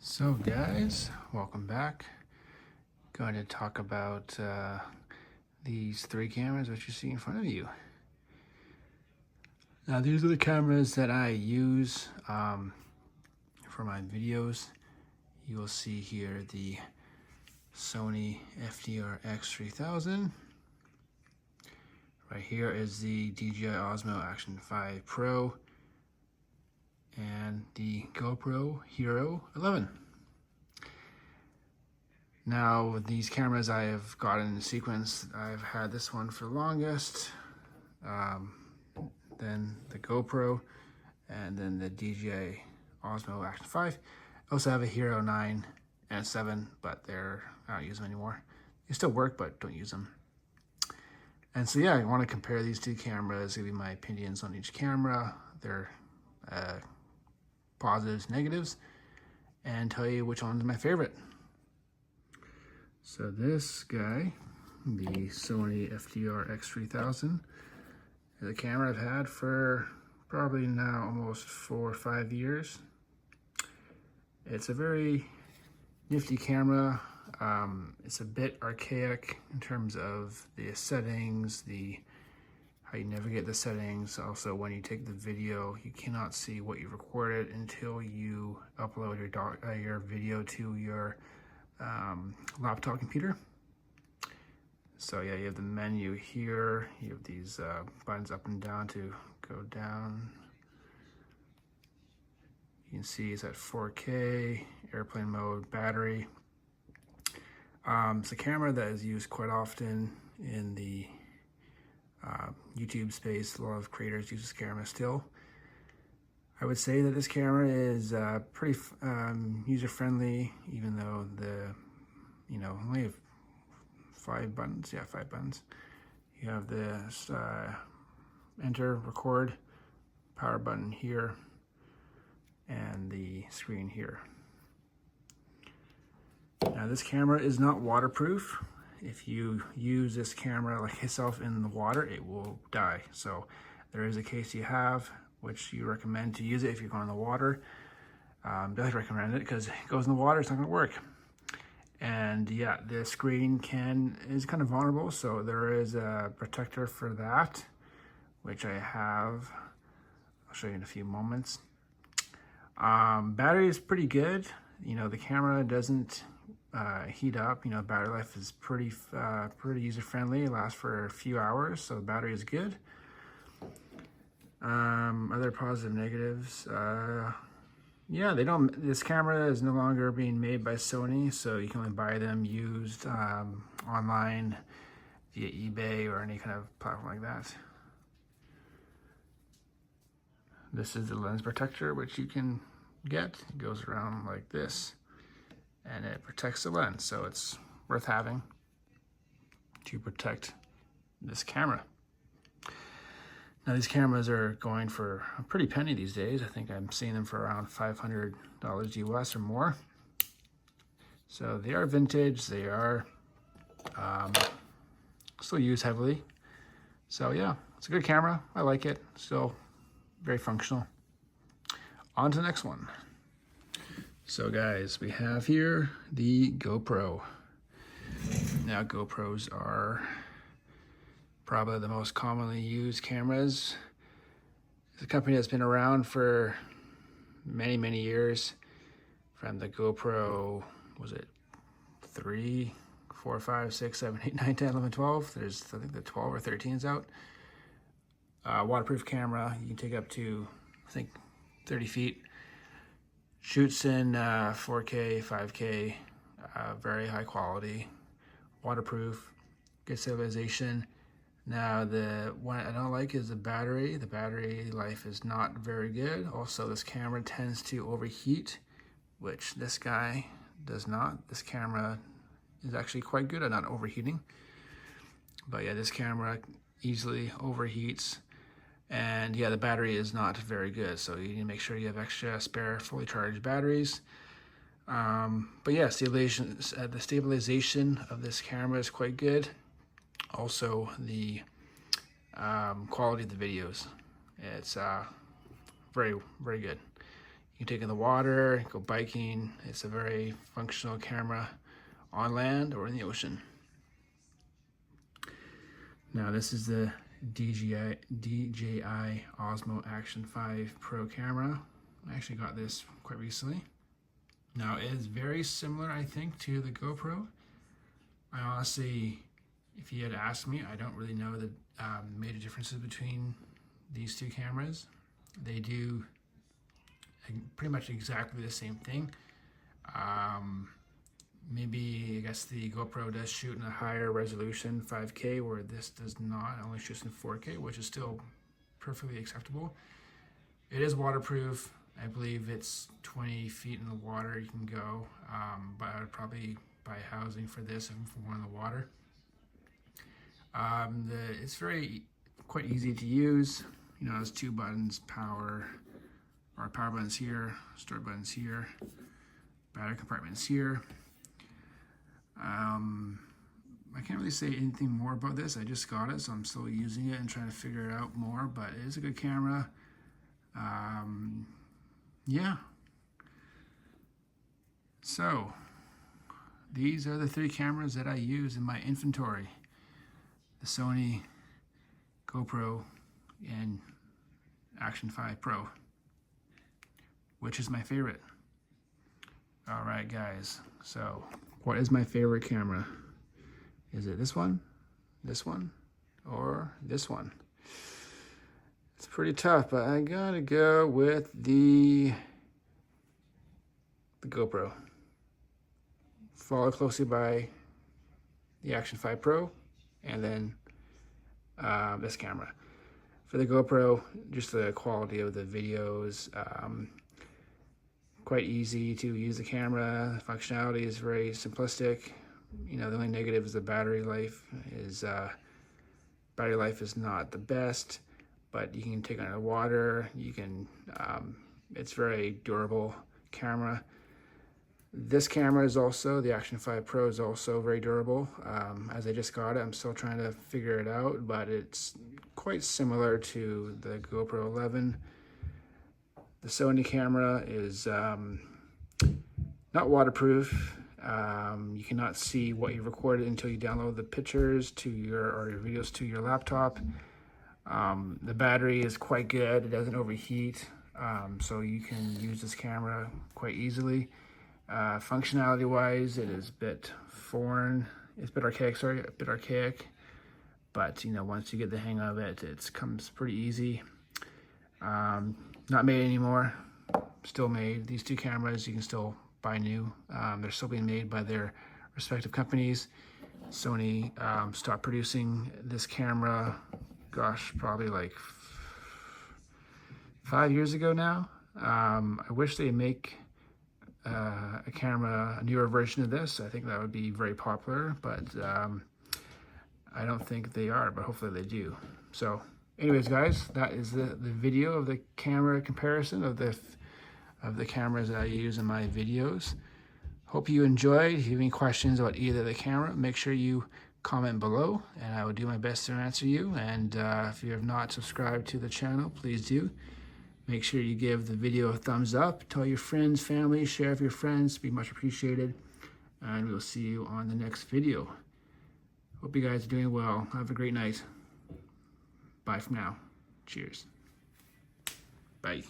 So guys, welcome back. Going to talk about these three cameras which you see in front of you. Now these are the cameras that I use for my videos. You will see here the Sony FDR-X3000. Right here is the DJI Osmo Action 5 Pro and the GoPro Hero 11. Now with these cameras I have got in sequence. I've had this one for the longest, then the GoPro, and then the DJI Osmo Action 5. I also have a Hero 9 and a 7, but I don't use them anymore. They still work, but don't use them. And so yeah, I want to compare these two cameras, give you my opinions on each camera, their positives, negatives, and tell you which one's my favorite. So this guy, the Sony FDR-X3000, is a camera I've had for probably now almost 4 or 5 years. It's a very nifty camera. It's a bit archaic in terms of the settings, how you navigate the settings. Also, when you take the video, you cannot see what you recorded until you upload your video to your laptop computer. So yeah, you have the menu here. You have these buttons up and down to go down. You can see it's at 4K, airplane mode, battery. It's a camera that is used quite often in the YouTube space. A lot of creators use this camera still. I would say that this camera is pretty user-friendly, even though only have 5 buttons. Yeah, 5 buttons. You have this enter, record, power button here, and the screen here. Now this camera is not waterproof. If you use this camera like yourself in the water, it will die. So there is a case you have, which you recommend to use it if you're going in the water. Definitely recommend it, because it goes in the water, it's not going to work. And yeah, the screen is kind of vulnerable, so there is a protector for that, which I have. I'll show you in a few moments. Battery is pretty good. The camera doesn't heat up. Battery life is pretty user-friendly. It lasts for a few hours, so the battery is good. Other positive negatives. Yeah, this camera is no longer being made by Sony, so you can only buy them used online via eBay or any kind of platform like that. This is the lens protector, which you can get. It goes around like this, and it protects the lens, so it's worth having to protect this camera. Now these cameras are going for a pretty penny these days. I think I'm seeing them for around $500 US or more. So they are vintage. They are still used heavily. So yeah, it's a good camera. I like it. Still very functional. On to the next one. So guys, we have here the GoPro. Now GoPros are probably the most commonly used cameras. It's a company that's been around for many, many years. From the GoPro, was it 3, 4, 5, 6, 7, 8, 9, 10, 11, 12? There's, I think the 12 or 13's out. Waterproof camera, you can take up to, I think, 30 feet. Shoots in 4K, 5K, very high quality. Waterproof, good stabilization. Now the one I don't like is the battery. The battery life is not very good. Also, this camera tends to overheat, which this guy does not. This camera is actually quite good at not overheating. But yeah, this camera easily overheats. And yeah, the battery is not very good. So you need to make sure you have extra spare fully charged batteries. But yeah, the stabilization of this camera is quite good. Also, the quality of the videos, it's very, very good. You can take it in the water, go biking. It's a very functional camera on land or in the ocean. Now this is the DJI Osmo Action 5 Pro camera. I actually got this quite recently. Now it is very similar, I think, to the GoPro. I honestly, if you had asked me, I don't really know the major differences between these two cameras. They do pretty much exactly the same thing. Maybe, I guess the GoPro does shoot in a higher resolution, 5K, where this does not. It only shoots in 4K, which is still perfectly acceptable. It is waterproof. I believe it's 20 feet in the water you can go, but I would probably buy housing for this and for one in the water. It's quite easy to use. You know, there's two buttons, power buttons here, start buttons here, battery compartments here. I can't really say anything more about this. I just got it, so I'm still using it and trying to figure it out more, but it is a good camera. Yeah. So, these are the three cameras that I use in my inventory. The Sony, GoPro, and Action 5 Pro. Which is my favorite? All right, guys. So, what is my favorite camera? Is it this one, or this one? It's pretty tough, but I gotta go with the GoPro. Followed closely by the Action 5 Pro, and then this camera. For the GoPro, just the quality of the videos, quite easy to use the camera. The functionality is very simplistic. You know, the only negative is the battery life. Battery life is not the best, but you can take it underwater. You can, it's very durable camera. This camera is also, the Action 5 Pro is also very durable. As I just got it, I'm still trying to figure it out, but it's quite similar to the GoPro 11. The Sony camera is not waterproof. You cannot see what you recorded until you download the pictures to your videos to your laptop. The battery is quite good. It doesn't overheat, so you can use this camera quite easily. Functionality wise, it is a bit foreign. It's a bit archaic, but you know, once you get the hang of it, it comes pretty easy. Not made anymore, still made. These two cameras you can still buy new. They're still being made by their respective companies. Sony stopped producing this camera, gosh, probably like 5 years ago now. I wish they'd make a newer version of this. I think that would be very popular, but I don't think they are, but hopefully they do. So anyways, guys, that is the video of the camera comparison of the cameras that I use in my videos. Hope you enjoyed. If you have any questions about either the camera, make sure you comment below, and I will do my best to answer you. And if you have not subscribed to the channel, please do. Make sure you give the video a thumbs up. Tell your friends, family, share with your friends. It'd be much appreciated. And we'll see you on the next video. Hope you guys are doing well. Have a great night. Bye for now. Cheers. Bye.